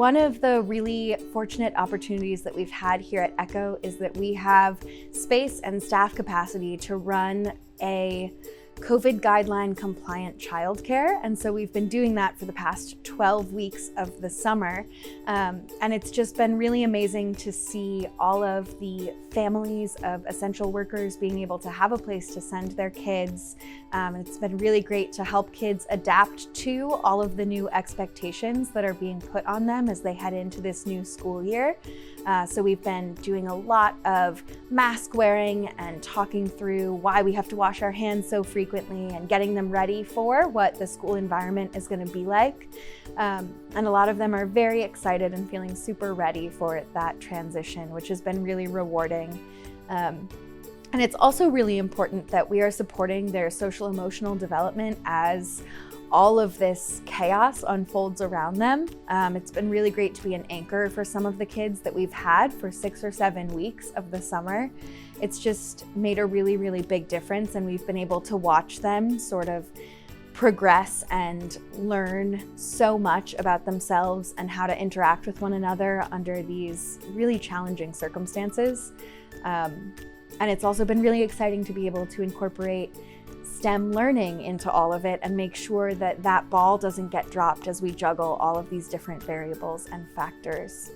One of the really fortunate opportunities that we've had here at ECHO is that we have space and staff capacity to run a COVID guideline compliant childcare. And so we've been doing that for the past 12 weeks of the summer. And it's just been really amazing to see all of the families of essential workers being able to have a place to send their kids. It's been really great to help kids adapt to all of the new expectations that are being put on them as they head into this new school year. So we've been doing a lot of mask wearing and talking through why we have to wash our hands so frequently and getting them ready for what the school environment is going to be like. And a lot of them are very excited and feeling super ready for that transition, which has been really rewarding. And it's also really important that we are supporting their social emotional development as all of this chaos unfolds around them. It's been really great to be an anchor for some of the kids that we've had for 6 or 7 weeks of the summer. It's just made a really, really big difference, and we've been able to watch them sort of progress and learn so much about themselves and how to interact with one another under these really challenging circumstances. And it's also been really exciting to be able to incorporate STEM learning into all of it and make sure that that ball doesn't get dropped as we juggle all of these different variables and factors.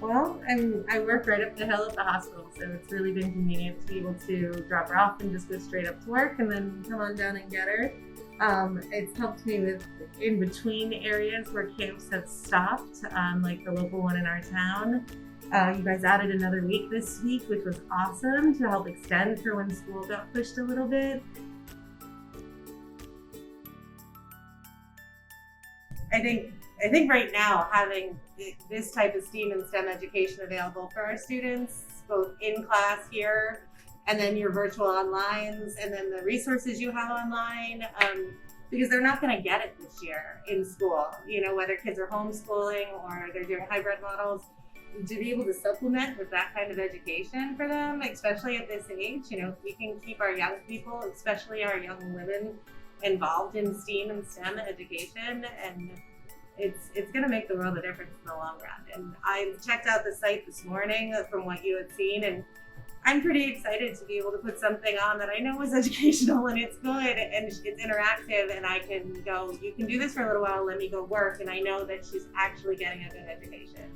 Well, I work right up the hill at the hospital, so it's really been convenient to be able to drop her off and just go straight up to work and then come on down and get her. It's helped me with in between areas where camps have stopped, like the local one in our town. You guys added another week this week, which was awesome to help extend for when school got pushed a little bit. I think right now having this type of STEAM and STEM education available for our students, both in class here and then your virtual onlines and then the resources you have online, because they're not going to get it this year in school, whether kids are homeschooling or they're doing hybrid models. To be able to supplement with that kind of education for them, especially at this age, if we can keep our young people, especially our young women, involved in STEAM and STEM education, and it's going to make the world a difference in the long run. And I checked out the site this morning from what you had seen, and I'm pretty excited to be able to put something on that I know is educational and it's good and it's interactive, and I can go, you can do this for a little while, let me go work, and I know that she's actually getting a good education.